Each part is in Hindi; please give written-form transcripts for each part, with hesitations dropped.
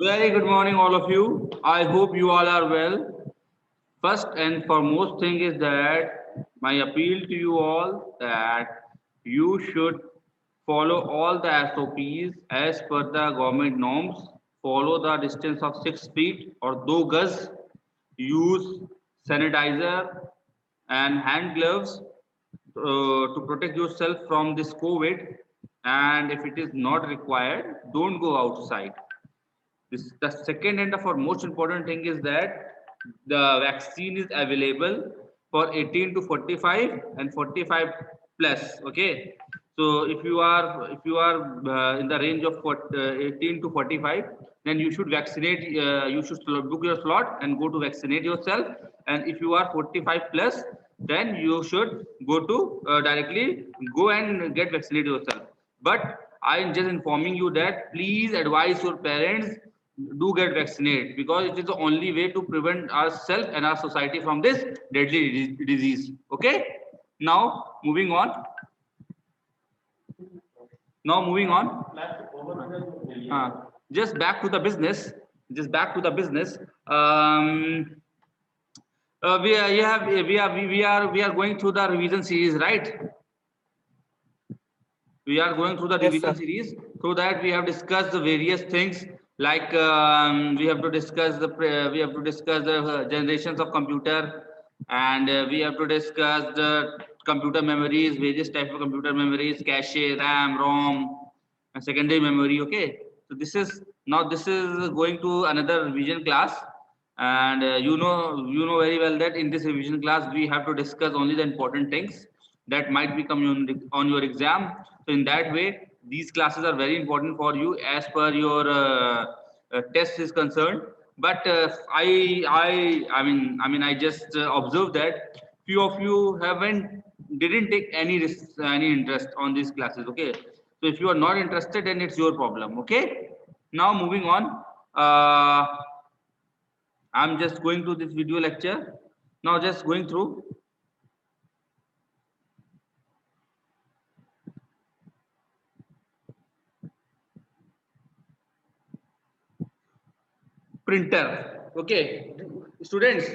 Very good morning, all of you. I hope you all are well. First and foremost thing is that my appeal to you all that you should follow all the SOPs as per the government norms. Follow the distance of 6 feet or 2 gaz. Use sanitizer and hand gloves to protect yourself from this COVID. And if it is not required, don't go outside. The second and the for most important thing is that the vaccine is available for 18 to 45 and 45 plus. Okay, so if you are in the range of 18 to 45, then you should vaccinate. You should book your slot and go to vaccinate yourself. And if you are 45 plus, then you should go to directly go and get vaccinated yourself. But I am just informing you that please advise your parents do get vaccinated because it is the only way to prevent ourselves and our society from this deadly disease. Okay, now moving on. Now moving on. Just back to the business. Just back to the business. We are going through the revision series, right? We are going through the Yes, revision sir. series. Through that, we have discussed the various things like we have to discuss the generations of computer, and we have to discuss the computer memories, various type of computer memories, cache, RAM, ROM, and secondary memory. Okay, so this is going to another revision class, and you know very well that in this revision class we have to discuss only the important things that might be coming on your exam. So in that way, these classes are very important for you as per your test is concerned. But I just observed that few of you didn't take any interest on these classes. Okay, so if you are not interested, then it's your problem. Okay, now moving on. I'm just going to this video lecture. Now just going through printer. Okay, students,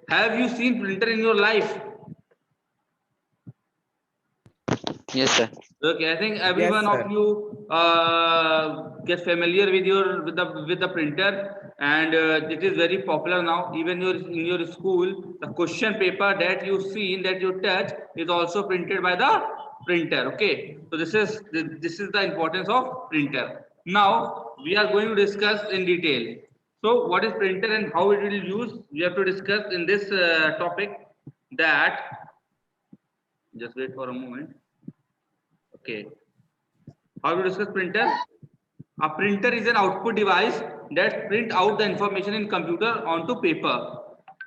have you seen printer in your life? Yes, sir. Okay, I think every Yes, one sir. of you get familiar with the printer, and it is very popular now. Even in your school, the question paper that you see that you touch is also printed by the printer. Okay, so this is the importance of printer. Now we are going to discuss in detail. So what is printer and how it will use? We have to discuss in this topic that. Just wait for a moment. Okay. How to discuss printer? A printer is an output device that print out the information in computer onto paper.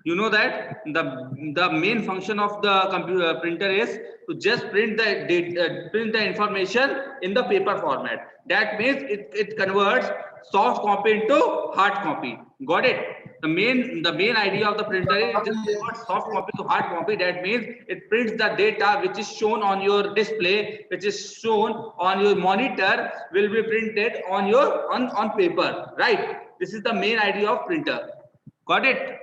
You know that the main function of the computer printer is to just print the information in the paper format. That means it converts soft copy into hard copy. Got it? The main idea of the printer is just convert soft copy to hard copy. That means it prints the data which is shown on your display, which is shown on your monitor, will be printed on your on paper. Right? This is the main idea of printer. Got it?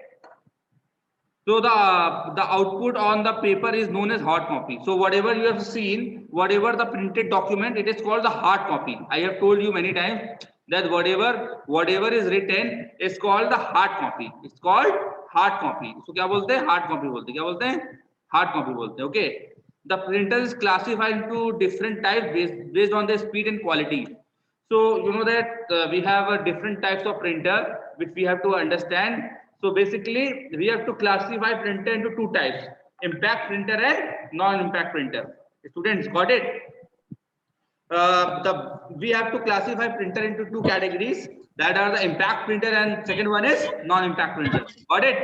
So the output on the paper is known as hard copy. So whatever you have seen, whatever the printed document, it is called the hard copy. I have told you many times that whatever is written is called the hard copy. It's called hard copy. So क्या बोलते हैं? Hard copy बोलते हैं. क्या बोलते हैं? Hard copy बोलते हैं. Okay. The printer is classified into different types based on the speed and quality. So you know that we have a different types of printer which we have to understand. So basically, we have to classify printer into two types: impact printer and non-impact printer. Students, got it? We have to classify printer into two categories, that are the impact printer and second one is non-impact printer. Got it?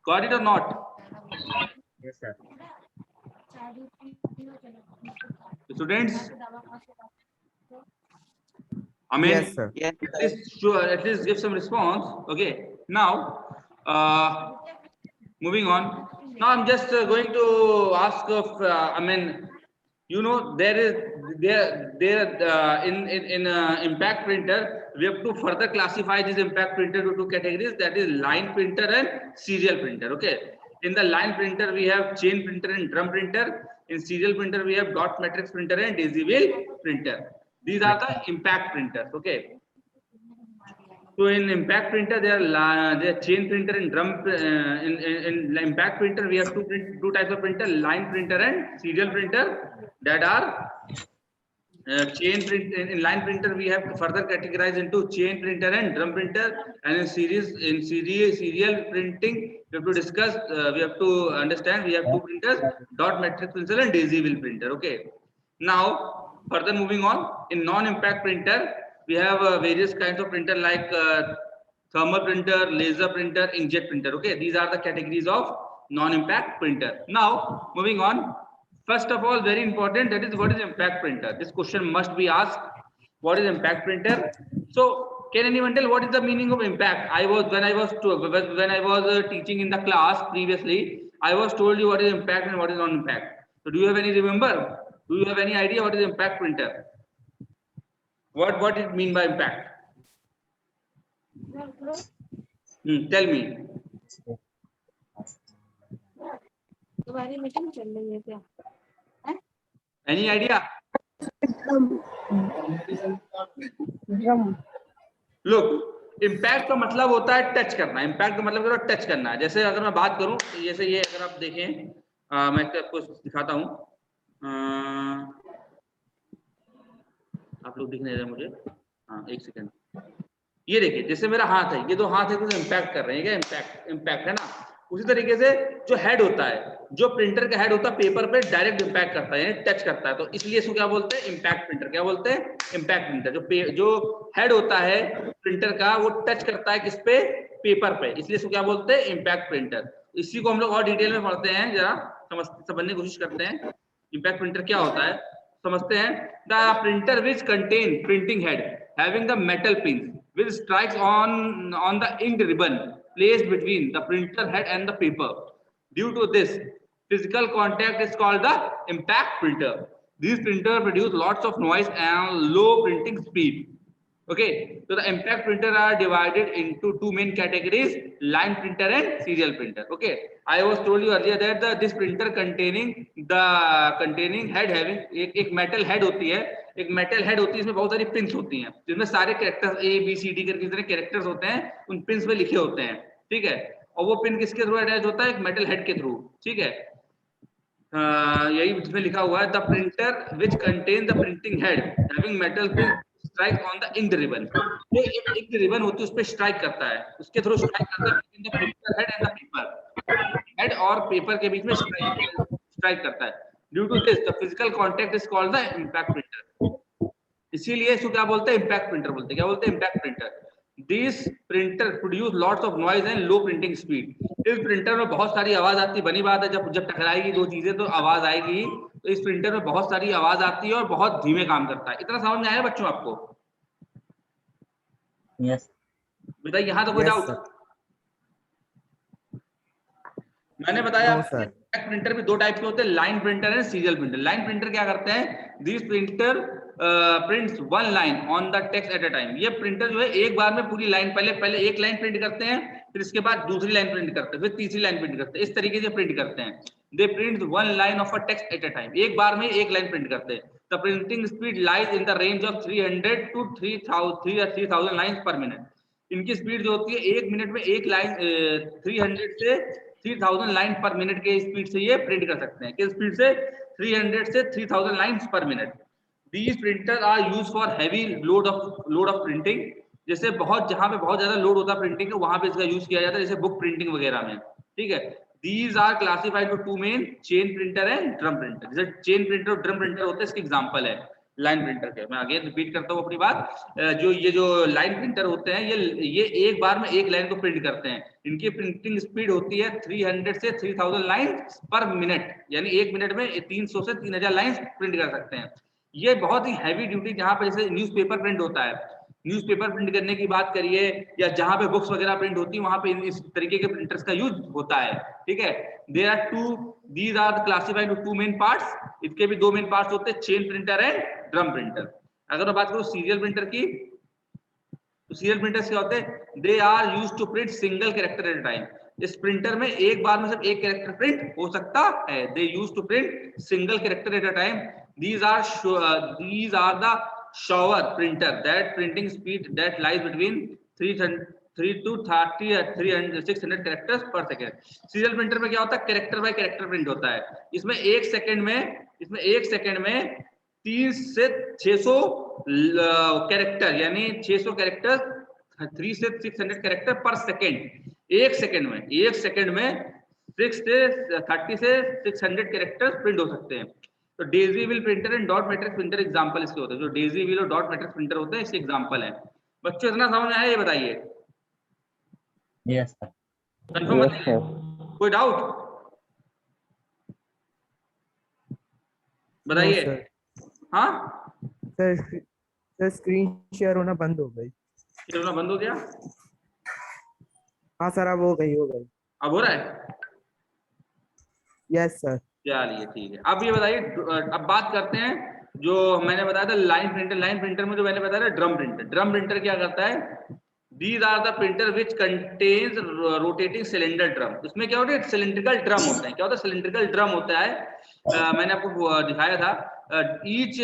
Got it or not? Yes, sir. Students, Yes, sir. Yes, at least give some response. Okay. Now, moving on. Now I'm just going to ask of. You know, in impact printer, we have to further classify this impact printer to two categories, that is line printer and serial printer. Okay. In the line printer, we have chain printer and drum printer. In serial printer, we have dot matrix printer and daisy wheel printer. These are the impact printers. Okay. So in impact printer, there are chain printer and drum. In impact printer, we have two types of printer: line printer and serial printer. That are chain print. In line printer, we have further categorized into chain printer and drum printer. And in serial printing, we have to discuss. We have to understand. We have two printers: dot matrix printer and daisy wheel printer. Okay. Now, further moving on, in non-impact printer, we have various kinds of printer like thermal printer, laser printer, inkjet printer. Okay, these are the categories of non-impact printer. Now, moving on. First of all, very important, that is what is impact printer. This question must be asked. What is impact printer? So, can anyone tell what is the meaning of impact? When I was teaching in the class previously, I was told you what is impact and what is non-impact. So, do you have any remember? Do you have any idea what is impact printer? What it mean by impact? Tell me. तुम्हारी मीटिंग चल रही है क्या? Any idea? Look, impact का मतलब होता है टच करना. इम्पैक्ट का मतलब होता है टच करना. जैसे अगर मैं बात करूं, जैसे ये अगर आप देखें, मैं आपको दिखाता हूं. आप लोग दिख नहीं रहे मुझे. हाँ, एक सेकंड. ये देखिए, जैसे मेरा हाथ है, ये दो हाथ है, तो इम्पैक्ट कर रहे हैं. क्या इम्पैक्ट है ना. उसी तरीके से जो हेड होता है, जो प्रिंटर का हेड होता है, पेपर पे डायरेक्ट इम्पैक्ट करता है, यानी टच करता है. तो इसलिए इसको क्या बोलते हैं? Impact printer. क्या बोलते हैं? Impact printer. जो हेड होता है प्रिंटर का, वो टच करता है किस पे? पेपर पे. इसलिए इसको क्या बोलते हैं? Impact printer. इसी को हम लोग और डिटेल में पढ़ते हैं, जरा समझने की कोशिश करते हैं. इम्पैक्ट प्रिंटर क्या होता है समझते हैं. The printer which contain printing head having the metal pin which strikes on the inked ribbon placed between the printer head and the paper. Due to this, physical contact is called the impact printer. These printers produce lots of noise and low printing speed. Okay, so the impact printer are divided into two main categories: line printer and serial printer. Okay, I was told you earlier that this printer containing head having एक metal head होती है. एक मेटल हेड होती है, इसमें बहुत सारी पिंस होती हैं, जिसमें सारे कैरेक्टर्स ABCD करके जितने कैरेक्टर्स होते हैं, उन पिंस में लिखे होते हैं. ठीक है. और वो पिन किसके थ्रू अटैच होता है? एक मेटल हेड के थ्रू. ठीक है. यही इसमें लिखा हुआ है, the printer which contain the printing head having metal pin strike on the ink ribbon. जो एक इंक रिबन होती है, उस पे स्ट्राइक करता है, उसके थ्रू स्ट्राइक करता है in the printer head and the paper. Head और पेपर के बीच में स्ट्राइक करता है. Due to this the physical contact is called the impact printer. इसीलिए इसको क्या बोलते हैं? इम्पैक्ट प्रिंटर बोलते हैं. क्या बोलते हैं? Impact printer. This printer produce lots of noise and low printing speed. इस प्रिंटर में बहुत सारी आवाज आती है. बनी बात है, जब टकराएगी दो चीजें तो आवाज आएगी. तो इस प्रिंटर में बहुत सारी आवाज आती है और बहुत धीमे काम करता है. इतना समझ में आया बच्चों आपको? यस. बताइए, यहाँ तो कोई डाउट? मैंने बताया प्रिंटर भी दो टाइप के होते हैं, line printer and serial printer. Line printer क्या करते हैं? This printer prints one line on the text eight a time. ये प्रिंटर जो है एक बार में पूरी लाइन, पहले एक लाइन प्रिंट करते हैं, फिर इसके बाद दूसरी लाइन प्रिंट करते हैं, फिर तीसरी लाइन प्रिंट करते हैं. इस तरीके से प्रिंट करते हैं. दे print one line of a text eight a time. एक बार में एक लाइन प्रिंट करते हैं. The printing speed lies in the range of 300 to 3000 lines पर मिनट. इनकी स्पीड जो होती है, एक मिनट में एक लाइन 300 से 3000 लाइन पर मिनट के स्पीड से ये प्रिंट कर सकते हैं. किस स्पीड से? 300 से 3000 लाइन्स पर minute. These printers are used for heavy load of printing. जैसे जहाँ पे बहुत ज्यादा लोड होता है प्रिंटिंग का, वहां पे इसका यूज किया जाता है, जैसे बुक प्रिंटिंग वगैरह में. ठीक है. These are classified to two main, chain printer and drum printer. जैसे चेन प्रिंटर और ड्रम प्रिंटर होते हैं, इसके एग्जांपल है लाइन प्रिंटर के. मैं आगे रिपीट करता हूँ अपनी बात. जो लाइन प्रिंटर होते हैं, ये एक बार में एक लाइन को प्रिंट करते हैं. इनकी प्रिंटिंग स्पीड होती है 300 से 3000 लाइन पर मिनट, यानी एक मिनट में 300 से 3000 लाइन प्रिंट कर सकते हैं. ये बहुत ही हैवी ड्यूटी, जहां पर जैसे न्यूज़पेपर प्रिंट होता है, न्यूज़पेपर प्रिंट करने की बात करिए, या जहां पे बुक्स वगैरह प्रिंट होती है वहां पे इस तरीके के प्रिंटर्स का यूज होता है, ठीक है। There are these are classified to 2 main parts, इसके भी 2 मेन पार्ट्स होते हैं, chain printer and drum printer. अगर मैं बात करूं सीरियल प्रिंटर की, तो सीरियल प्रिंटर्स क्या होते हैं, they are used to print single character at a time. इस प्रिंटर में एक बार में सिर्फ एक कैरेक्टर प्रिंट हो सकता है। They used to print single character at a time. these are the shower printer that printing speed that lies between 3 to 30 600 characters per second। Serial printer में क्या होता है, कैरेक्टर बाय कैरेक्टर प्रिंट होता है। इसमें एक सेकंड में 3 से 600 कैरेक्टर, यानी 600 कैरेक्टर, 3 से 600 कैरेक्टर पर सेकंड। एक सेकंड में 6 से 30 से 600 कैरेक्टर प्रिंट हो सकते हैं। तो daisy wheel printer and dot matrix printer example इसके होते हैं। जो डेजी व्हील और डॉट मैट्रिक्स प्रिंटर होते हैं इसके एग्जांपल हैं। बच्चों इतना समझ में आया, ये बताइए। Yes sir. कंफर्म बताइए, कोई डाउट बताइए। हाँ सर स्क्रीन शेयर होना बंद हो गई। शेयर होना बंद हो गया? हाँ सर, अब हो गई। अब हो रहा है? Yes sir. चलिए ठीक है। अब ये बताइए, अब बात करते हैं जो मैंने बताया था लाइन प्रिंटर में जो मैंने बताया था ड्रम प्रिंटर क्या करता है, These are the printer which contains rotating cylinder drum। इसमें क्या होता है, सिलिंड्रिकल ड्रम होता है। क्या होता है, सिलिंड्रिकल ड्रम होता है। मैंने आपको दिखाया था। each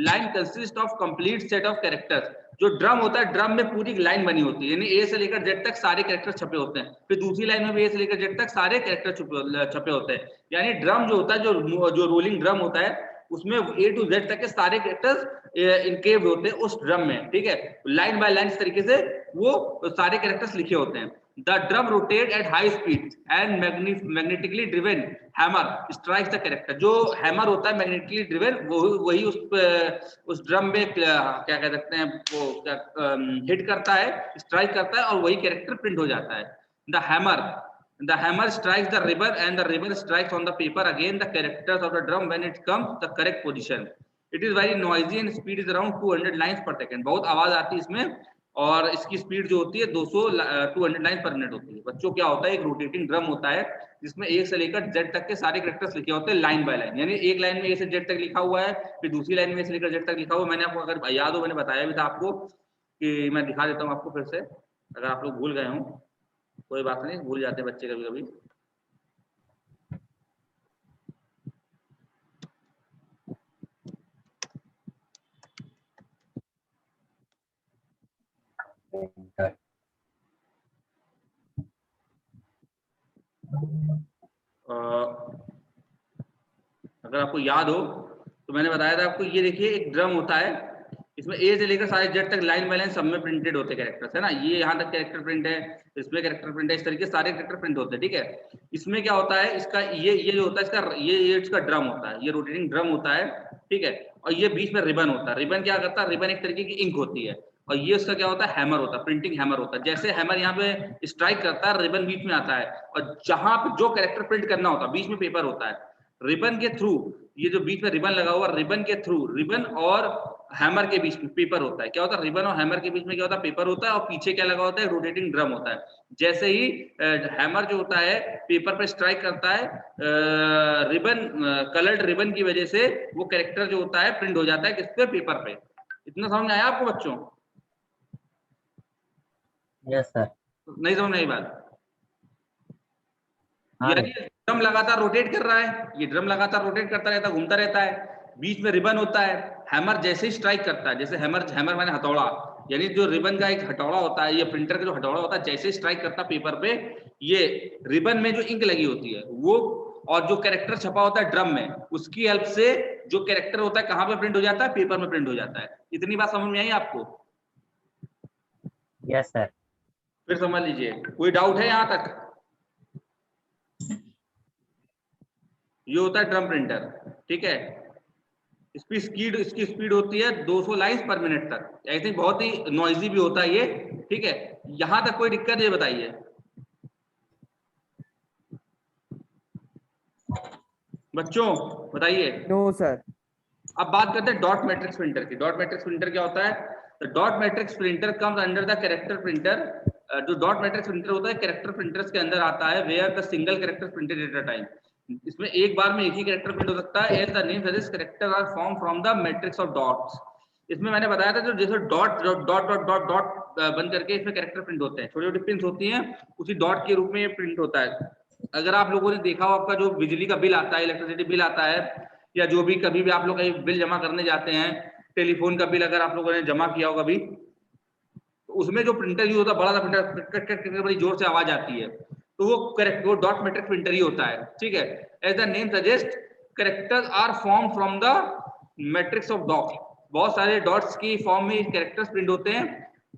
line consists of complete set of characters। जो ड्रम होता है, ड्रम में पूरी लाइन बनी होती है, यानी ए से लेकर जेड तक सारे कैरेक्टर छपे होते हैं। फिर दूसरी लाइन में भी ए से लेकर जेड तक सारे कैरेक्टर छपे होते हैं। यानी ड्रम जो होता है, जो रोलिंग ड्रम होता है, उसमें ए टू जेड तक के सारे कैरेक्टर्स इनकेव्ड होते हैं उस ड्रम में, ठीक है। लाइन बाय लाइन इस तरीके से वो सारे कैरेक्टर्स लिखे होते हैं। The drum rotate at high speed and magnetically driven hammer strikes the character. जो हैमर होता है मैग्नेटिकली ड्रिवन, वही उस ड्रम में क्या कह सकते हैं, वो क्या हिट करता है, स्ट्राइक करता है, और वही कैरेक्टर प्रिंट हो जाता है। The hammer strikes the ribbon and the ribbon strikes on the paper again the characters of the drum when it comes the correct position। It is very noisy and speed is around 200 lines per second। बहुत आवाज आती है इसमें, और इसकी स्पीड जो होती है 200 लाइन पर मिनट होती है। बच्चों क्या होता है, एक रोटेटिंग ड्रम होता है जिसमें ए से लेकर जेड तक के सारे कैरेक्टर्स लिखे होते हैं लाइन बाय लाइन। यानी एक लाइन में ए से जेड तक लिखा हुआ है, फिर दूसरी लाइन में ए से लेकर जेड तक लिखा हुआ है। मैंने आपको, अगर याद हो, मैंने बताया भी था आपको, कि मैं दिखा देता हूँ आपको फिर से, अगर आप लोग भूल गए हों। कोई बात नहीं, भूल जाते बच्चे कभी कभी। अगर आपको याद हो तो मैंने बताया था आपको, ये देखिए एक ड्रम होता है, इसमें ए से लेकर सारे जेड तक लाइन बाय लाइन सब में प्रिंटेड होते हैं कैरेक्टर्स, है ना। ये यहाँ तक कैरेक्टर प्रिंट है, इसमें कैरेक्टर प्रिंट है, इस तरीके सारे कैरेक्टर प्रिंट होते हैं, ठीक है। इसमें क्या होता है, इसका ये जो होता है, इसका ये इसका ड्रम होता है, ये रोटेटिंग ड्रम होता है, ठीक है। और ये बीच में रिबन होता है। रिबन क्या करता है, रिबन एक तरीके की इंक होती है, और ये उसका क्या होता है, हैमर होता है, प्रिंटिंग हैमर होता है। जैसे हैमर यहाँ पे स्ट्राइक करता है, रिबन बीच में आता है, और जहां पे जो कैरेक्टर प्रिंट करना होता है, बीच में पेपर होता है, रिबन के थ्रू, ये जो बीच में रिबन लगा हुआ, रिबन के थ्रू, रिबन और हैमर के बीच में पेपर होता है। क्या होता है, रिबन और हैमर के बीच में क्या होता है, पेपर होता है, और पीछे क्या लगा होता है, रोटेटिंग ड्रम होता है। जैसे ही हैमर जो होता है पेपर पर स्ट्राइक करता है, रिबन, कलर्ड रिबन की वजह से वो कैरेक्टर जो होता है प्रिंट हो जाता है, किस पे, पेपर पे। इतना समझ में आया आपको बच्चों? Yes sir. नहीं समझ में आई बात? हाँ। यानी ड्रम लगातार रोटेट कर रहा है, ये ड्रम लगातार रोटेट करता रहता है, घूमता रहता है, बीच में रिबन होता है। हैमर जैसे ही स्ट्राइक करता है, जैसे हैमर माने हथौड़ा, यानी जो रिबन का एक हथौड़ा होता है, ये प्रिंटर का जो हथौड़ा होता है, जैसे ही स्ट्राइक करता है पेपर पे, ये रिबन में जो इंक लगी होती है वो, और जो कैरेक्टर छपा होता है ड्रम में, उसकी हेल्प से जो कैरेक्टर होता है कहाँ पे प्रिंट हो जाता है, पेपर में प्रिंट हो जाता है। इतनी बात समझ में आई आपको? Yes sir. फिर समझ लीजिए, कोई डाउट है यहाँ तक? ये होता है ड्रम प्रिंटर, ठीक है। इसकी स्पीड होती है 200 लाइन्स पर मिनट तक। ऐसे ही बहुत ही नॉइजी भी होता है ये, ठीक है। यहां तक कोई दिक्कत है बताइए बच्चों, बताइए। No sir. अब बात करते हैं डॉट मैट्रिक्स प्रिंटर की। डॉट मैट्रिक्स प्रिंटर क्या होता है? तो dot matrix printer comes under the character printer. जो डॉट मैट्रिक्स प्रिंटर होता है कैरेक्टर प्रिंटर्स के अंदर आता है, where the single character printed at a time. इसमें एक बार में एक ही कैरेक्टर प्रिंट हो सकता है। As the name suggest character are form from the matrix of dots. इसमें मैंने बताया था जो जैसे dot dot dot dot dot dot बन करके इसमें कैरेक्टर प्रिंट होते हैं, छोटी छोटी पिन्स होती हैं, उसी डॉट के रूप में ये प्रिंट होता है। अगर आप लोगों ने देखा हो, आपका जो बिजली का बिल आता है, इलेक्ट्रिसिटी बिल आता है, या जो भी कभी भी आप लोग कहीं बिल जमा करने जाते हैं, टेलीफोन का बिल अगर आप लोगों ने जमा किया हो कभी, तो उसमें जो प्रिंटर यूज होता है, बड़ा सा प्रिंटर, कट कट कट बड़ी जोर से आवाज आती है, तो वो करेक्ट वो डॉट मैट्रिक्स प्रिंटर ही होता है। ठीक है, as the name suggest characters are form from the matrix of dot. बहुत सारे डॉट्स की फॉर्म में कैरेक्टर्स प्रिंट होते हैं।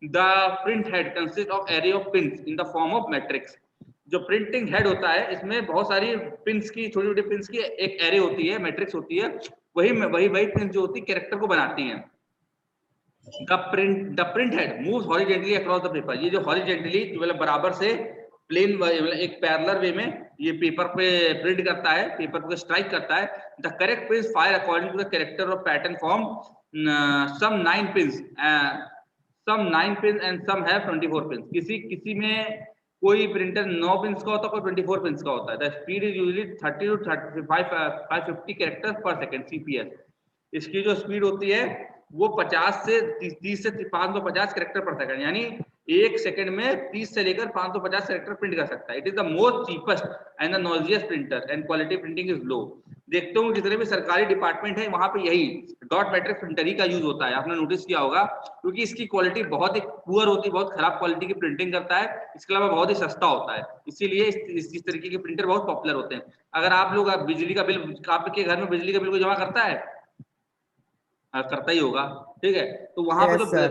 The print head consist of array of pins in the form of matrix. जो प्रिंटिंग हेड होता है, इसमें बहुत सारी पिन्स की, छोटी छोटी पिन्स की एक एरे होती है, मैट्रिक्स होती है। वही वही पिन्स जो होती है कैरेक्टर को बनाती हैं। the print head moves horizontally across the paper। ये जो horizontally मतलब बराबर से प्लेन मतलब एक पैरेलल वे में ये पेपर पे प्रिंट करता है, पेपर पे स्ट्राइक करता है। The correct pins fire according to the character और pattern form. some 9 pins and some have 24 pins। किसी में कोई प्रिंटर 9 पिंस का होता है, कोई 24 पिंस का होता है। The speed is usually 30 to 35 550 characters पर सेकंड सीपीएस। इसकी जो स्पीड होती है वो 50 से 30 से 550 कैरेक्टर पर सेकंड, यानी एक सेकंड में 30 से लेकर 550 कैरेक्टर प्रिंट कर सकता है। It is the most cheapest and the noisiest printer and quality printing is low. देखते हो जितने भी सरकारी डिपार्टमेंट है वहां पे यही डॉट मैट्रिक्स प्रिंटर ही का यूज होता है, आपने नोटिस किया होगा, क्योंकि इसकी क्वालिटी बहुत ही पुअर होती है, बहुत खराब क्वालिटी की प्रिंटिंग करता है। इसके अलावा बहुत ही सस्ता होता है, इसीलिए इस तरीके के प्रिंटर बहुत पॉपुलर होते हैं। अगर आप लोग बिजली का बिल, आपके घर में बिजली का बिल को जमा करता है, करता ही होगा, ठीक है, तो वहां पर Yes, जो sir.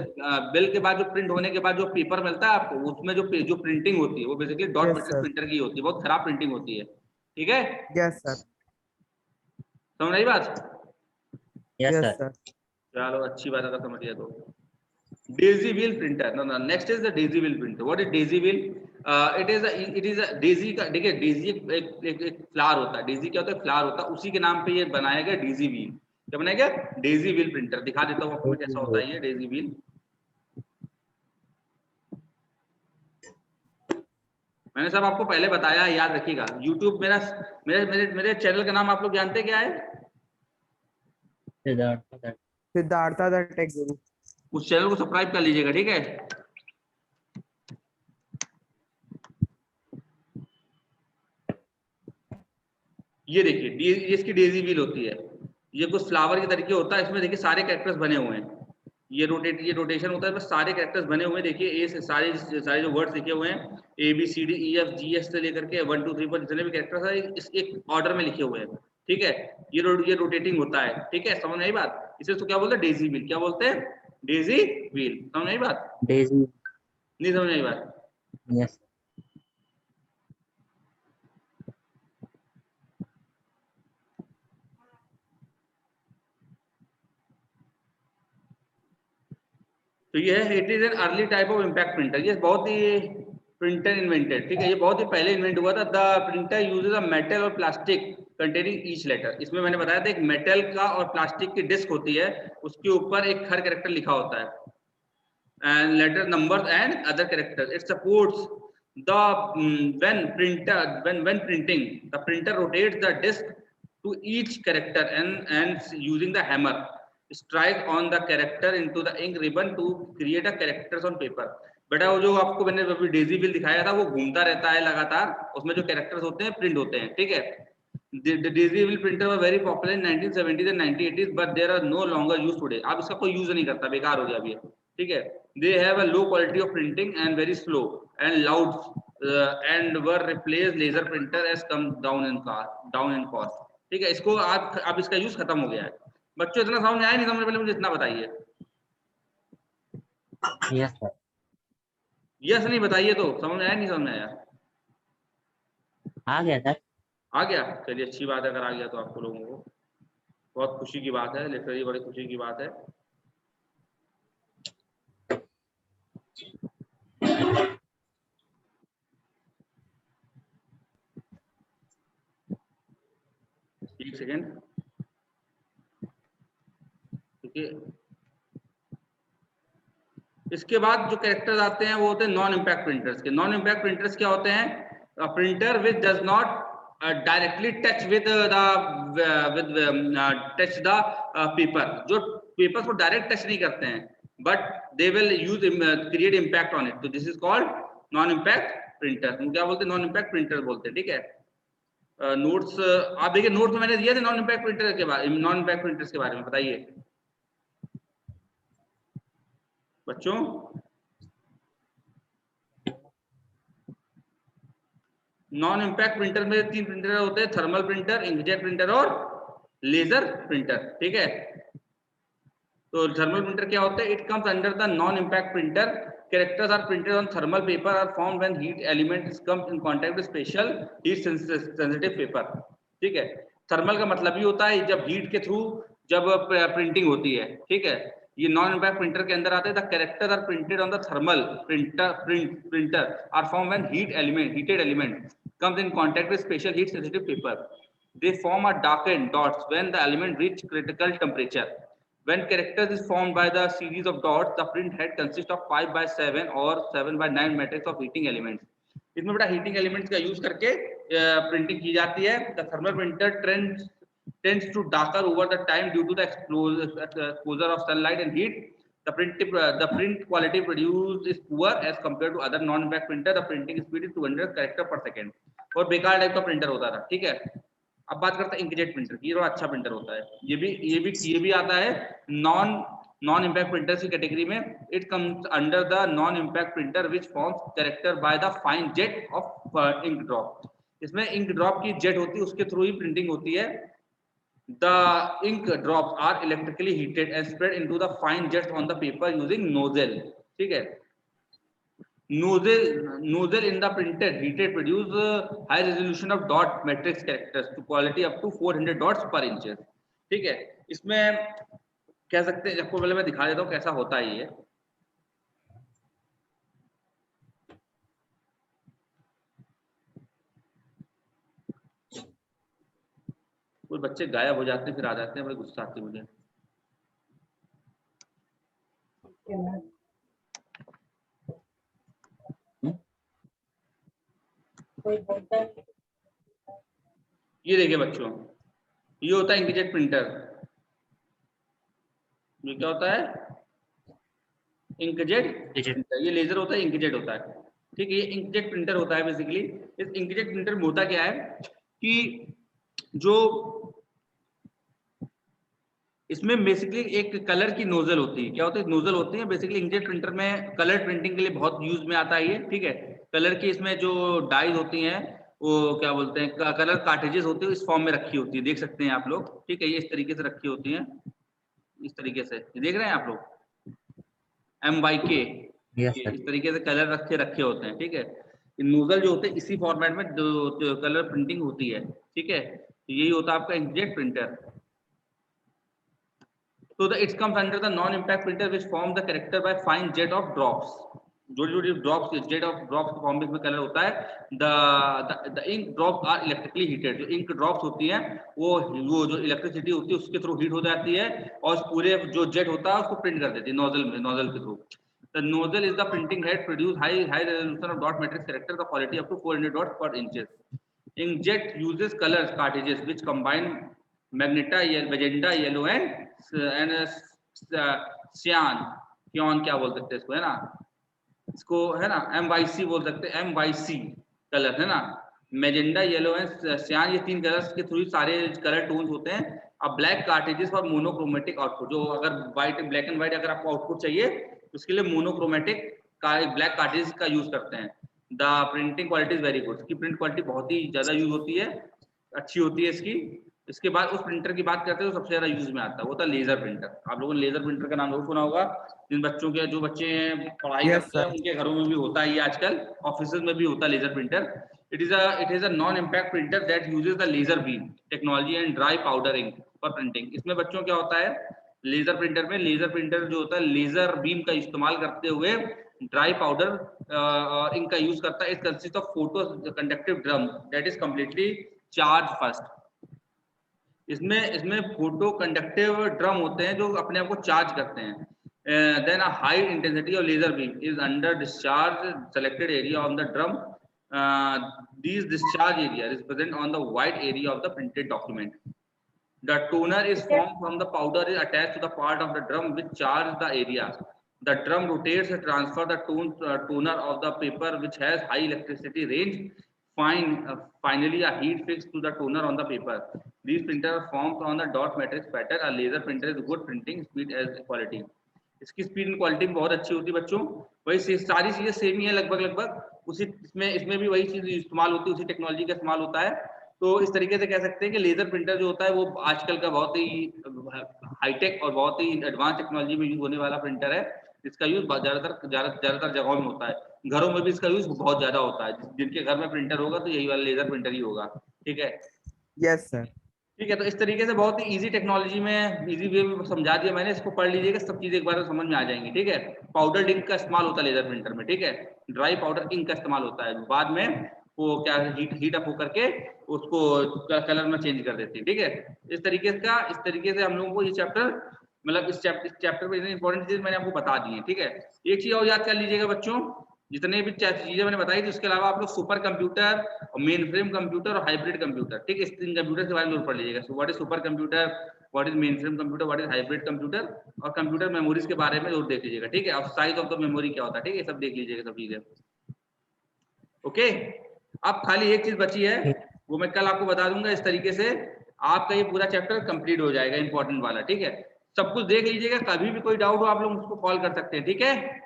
बिल के बाद जो प्रिंट होने के बाद जो पेपर मिलता है आपको, उसमें जो प्रिंटिंग होती है वो basically dot Yes, matrix sir. Printer की होती है, बहुत खराब प्रिंटिंग होती है। ठीक है, Yes, sir. समझ आई बात? Yes, Yes, sir. sir. चलो अच्छी बात अगर समझ गया तो। Daisy wheel printer, no next is the daisy wheel printer. What is daisy wheel? It is a daisy का, देखिए डेजी एक फ्लावर होता है। डेजी क्या होता है? फ्लावर होता है, उसी के नाम पे ये बनाया गया डेजी व्हील। क्या बनाया गया? Daisy wheel printer. दिखा देता हूँ आपको कैसा होता है ये डेजी व्हील। मैंने सब आपको पहले बताया, याद रखिएगा। यूट्यूब मेरा मेरे मेरे मेरे चैनल का नाम आप लोग जानते क्या है? Siddhartha the Tech Guru. उस चैनल को सब्सक्राइब कर लीजिएगा, ठीक है। ये देखिए, ये इसकी डेजी व्हील होती है। ये कुछ फ्लावर के तरीके होता है, इसमें देखिए सारे कैरेक्टर्स बने हुए हैं। ये रोटेशन होता है, बस सारे कैरेक्टर्स बने हुए हैं। देखिए ए से सारे जो वर्ड्स लिखे हुए हैं, ABCDEFGH से लेकर के 1 2 3 4 जितने भी कैरेक्टर्स है इस एक ऑर्डर में लिखे हुए हैं, ठीक है। ये रोटेटिंग होता है, ठीक है, समझ में आई बात? इसे तो क्या बोलते हैं? Daisy wheel. क्या बोलते हैं? Daisy wheel. समझ में आई बात? Daisy. नहीं समझ में आई बात? Yes. तो ये है, it is an early type of impact printer. ये बहुत ही प्रिंटर इन्वेंटेड, ठीक है, ये बहुत ही पहले इन्वेंट हुआ था। The printer uses a metal और प्लास्टिक कंटेनिंग ईच लेटर। इसमें मैंने बताया था एक मेटल का और प्लास्टिक की डिस्क होती है, उसके ऊपर एक हर कैरेक्टर लिखा होता है, and letter numbers and other characters. It supports the when printing, the printer rotates the disk to each character and using the hammer strike on the character into the ink ribbon to create a characters on paper। बेटा वो जो आपको मैंने अभी डेजी व्हील दिखाया था वो घूमता रहता है लगातार, उसमें जो कैरेक्टर्स होते हैं प्रिंट होते हैं, ठीक है। The Daisy wheel printer was very popular in 1970s and 1980s, but they are no longer used today। अब इसका कोई यूज नहीं करता, बेकार हो गया अभी, ठीक है। They have a low quality of printing and very slow and loud and were replaced laser printer as come down in cost। ठीक है, इसको अब इसका यूज खत्म हो गया है। बच्चों इतना समझ में आया नहीं? समझ पहले मुझे इतना बताइए। Yes, sir. यस नहीं बताइए तो समझ में आया नहीं समझ में आया? आ गया सर। आ गया, चलिए अच्छी बात है। अगर आ गया तो आपको लोगों को बहुत खुशी की बात है, लिटरली बड़ी खुशी की बात है। एक सेकेंड, देखिए इसके बाद जो कैरेक्टर्स आते हैं वो होते हैं नॉन इम्पैक्ट प्रिंटर्स के। नॉन इम्पैक्ट प्रिंटर्स क्या होते हैं? Printer which does not directly touch with touch the paper, जो पेपर को डायरेक्ट टच नहीं करते हैं, but they will use create impact on it, तो this is called non impact printer. क्या बोलते हैं? नॉन इम्पैक्ट प्रिंटर बोलते हैं, ठीक है। नोट्स आप देखिए, नोट्स मैंने दिए थे नॉन इम्पैक्ट प्रिंटर के बारे में, नॉन इम्पैक्ट प्रिंटर्स के बारे में बताइए बच्चों। नॉन इम्पैक्ट प्रिंटर में 3 प्रिंटर होते हैं, थर्मल प्रिंटर, इंकजेट प्रिंटर और लेजर प्रिंटर, ठीक है। तो थर्मल प्रिंटर क्या होता है? It comes under the non impact printer. Characters are printed on thermal paper are formed when heat elements comes in contact with special heat sensitive paper, ठीक है। थर्मल का मतलब ये होता है जब हीट के थ्रू जब प्रिंटिंग होती है, ठीक है। ये नॉन इम्पैक्ट प्रिंटर के अंदर आते हैं। The characters are printed on the thermal printer are form when heated element comes in contact with special heat sensitive paper. They form a darkened dots when the element reach critical temperature. When characters is formed by the series of dots, the print head consists of 5/7 or 7/9 matrix of heating elements. इसमें बड़ा हीटिंग एलिमेंट्स का यूज करके प्रिंटिंग की जाती है। The thermal printer tends to darken over the time due to the exposure of sunlight and heat. The print quality produced is poor as compared to other non-impact printer. The printing speed is 200 character per second. और बेकार टाइप का प्रिंटर होता था, ठीक है। अब बात करते हैं इंकजेट प्रिंटर की। ये थोड़ा अच्छा प्रिंटर होता है। ये भी आता है नॉन इम्पैक्ट प्रिंटर्स की कैटेगरी में। It comes under the non impact printer which forms character by the fine jet of ink drop. इसमें इंक ड्रॉप की जेट होती है, उसके थ्रू ही प्रिंटिंग होती है। The ink drops are electrically heated and spread into the fine jets on the paper using nozzle, ठीक है। Nozzle in the printed heated produce high resolution of dot matrix characters to quality up to 400 dots per inch, ठीक है। इसमें कह सकते हैं, आपको पहले मैं दिखा देता हूँ कैसा होता है ये। कुछ बच्चे गायब हो जाते हैं फिर आ जाते हैं, बड़ी गुस्सा आती है मुझे। ये देखिए बच्चों, ये होता है इंकजेट प्रिंटर। ये क्या होता है? Inkjet printer. ये लेजर होता है, इंकजेट होता है, ठीक है। ये इंकजेट प्रिंटर होता है बेसिकली। इस इंकजेट प्रिंटर में होता क्या है कि जो इसमें बेसिकली एक कलर की नोजल होती है। क्या होती है? नोजल होती है बेसिकली। इंकजेट प्रिंटर में कलर प्रिंटिंग के लिए बहुत यूज में आता है ये, ठीक है। कलर की इसमें जो डाइज होती हैं वो क्या बोलते हैं, कलर कार्टेजेस होती है, इस फॉर्म में रखी होती है, देख सकते हैं आप लोग, ठीक है। ये इस तरीके से रखी होती हैं, इस तरीके से देख रहे हैं आप लोग, MYK, इस तरीके से कलर रखे होते हैं, ठीक है। नोजल जो होते हैं इसी फॉर्मेट में कलर प्रिंटिंग होती है, ठीक है। यही होता है आपका inkjet printer. So it comes under the non-impact printer which form the character by fine jet of drops. जो drops, jet of drops form में कलर होता है। the ink drops are electrically heated. जो इंक ड्रॉप्स होती हैं वो जो इलेक्ट्रिसिटी होती है उसके थ्रू हीट हो जाती है और पूरे जो जेट होता है उसको प्रिंट कर देती है नोजल के through. The nozzle is the printing head, produce high resolution of dot matrix character, the quality up to 400 dots per inches. Inkjet uses colors cartridges which combine magenta, yellow and cyan क्या बोल सकते हैं इसको, है ना, इसको है ना MYC बोल सकते हैं। MYC कलर है ना, मैजेंडा, येलो एंड सियान, ये 3 कलर्स के थ्रू सारे कलर टोन्स होते हैं। अब ब्लैक कार्टेजेस फॉर मोनोक्रोमेटिक आउटपुट, जो अगर ब्लैक एंड व्हाइट अगर आपको आउटपुट चाहिए उसके लिए मोनोक्रोमेटिक का ब्लैक कार्टेज का यूज करते हैं। The printing quality is very good. इसकी प्रिंट क्वालिटी बहुत ही ज्यादा यूज होती है, अच्छी होती है इसकी। इसके बाद उस प्रिंटर की बात करते हैं तो सबसे ज्यादा यूज में आता है वो था लेजर प्रिंटर। आप लोगों ने लेजर प्रिंटर का नाम जरूर सुना होगा। जिन बच्चों के जो बच्चे पढ़ाई करते हैं उनके घरों में भी होता है ये, आजकल ऑफिस में भी होता है laser printer. It is a non impact printer that uses the laser beam technology and dry powder ink for printing. इसमें बच्चों क्या होता है, लेजर प्रिंटर में, लेजर प्रिंटर जो होता है लेजर बीम का इस्तेमाल करते हुए ड्राई पाउडर इंक का यूज करता है। It consist of photo conductive drum that is completely charge first. इसमें फोटो कंडक्टिव ड्रम होते हैं जो अपने आप को चार्ज करते हैं. Then a high intensity of laser beam is under discharge selected area on the drum. These discharge area is present on the white area of the printed document. The toner is formed from the powder is attached to the part of the drum which charge the area. The drum rotates and transfer the toner of the paper which has high electricity range. Finally, a heat fixed to the toner on the paper. These printers are formed on the dot matrix pattern. A laser printer is good printing speed as quality. इसकी स्पीड एंड क्वालिटी बहुत अच्छी होती है बच्चों. वही सारी चीजें सेम ही है लगभग उसी इसमें भी वही चीज इस्तेमाल होती है, उसी टेक्नोलॉजी का इस्तेमाल होता है. तो इस तरीके से कह सकते हैं कि लेजर प्रिंटर जो होता है वो आजकल का बहुत ही हाईटेक और बहुत ही एडवांस टेक्नोलॉजी में यूज होने वाला प्रिंटर है. इसका यूज ज्यादातर जगहों में होता है. घरों में भी इसका यूज बहुत ज्यादा होता है. जिनके घर में प्रिंटर होगा तो यही वाला लेजर प्रिंटर ही होगा. ठीक है. Yes sir. ठीक है. तो इस तरीके से बहुत ही इजी टेक्नोलॉजी में इजी वे में समझा दिया मैंने. इसको पढ़ लीजिएगा, सब चीजें एक बार में समझ में आ जाएंगी. ठीक है. पाउडर इंक का इस्तेमाल होता है लेजर प्रिंटर में. ठीक है. ड्राई पाउडर इंक का इस्तेमाल होता है. बाद में वो क्या हीट अप होकर के उसको कलर में चेंज कर देती है. ठीक है. इस तरीके से हम लोगों को ये चैप्टर मतलब इस चैप्टर में इतनी इंपॉर्टेंट चीज मैंने आपको बता दी है. ठीक है. एक चीज और याद कर लीजिएगा बच्चों, जितने भी चीजें मैंने बताई थी उसके अलावा आप लोग सुपर कंप्यूटर और मेन फ्रेम कंप्यूटर और हाइब्रिड कंप्यूटर, ठीक है, इस तीन कंप्यूटर के बारे में जरूर पढ़ लीजिएगा. So what is super computer, what is main frame computer, what is hybrid computer, और कंप्यूटर मेमोरीज के बारे में जरूर देख लीजिएगा. ठीक है. और साइज ऑफ द मेमोरी क्या होता है. ठीक है. सब देख लीजिएगा सब चीजें. ओके. अब खाली एक चीज बची है, वो मैं कल आपको बता दूंगा. इस तरीके से आपका ये पूरा चैप्टर कंप्लीट हो जाएगा, इंपॉर्टेंट वाला. ठीक है. सब कुछ देख लीजिएगा. कभी भी कोई डाउट हो आप लोग मुझको कॉल कर सकते हैं. ठीक है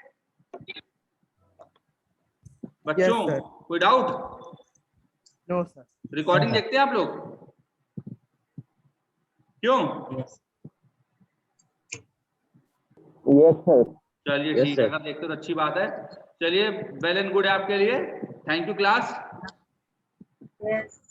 बच्चों. Yes, कोई डाउट? No sir. रिकॉर्डिंग देखते हैं आप लोग? क्यों? Yes sir. चलिए Yes, ठीक है. sir. अगर देखते हो तो अच्छी बात है. चलिए वेल एंड गुड है आपके लिए. Thank you class. यस